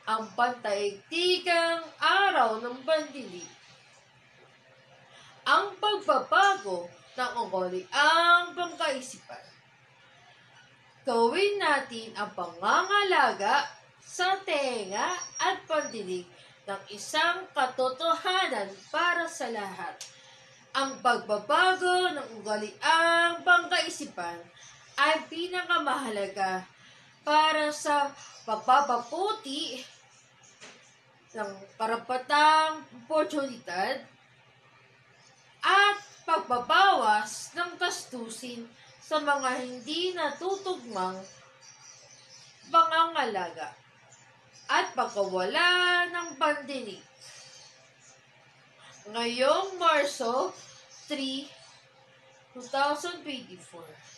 ang pandaigdigang araw ng pandinig. Ang pagbabago ng ugaliang pangkaisipan. Gawin natin ang pangangalaga sa tenga at pandinig ng isang katotohanan para sa lahat. Ang pagbabago ng ugaliang pangkaisipan ay pinakamahalaga para sa pagpapaputi ng karapatang oportunidad at pagbabawas ng gastusin sa mga hindi natutugmang pangangalaga at pagkawala ng pandinig. Ngayong Marso 3, 2024.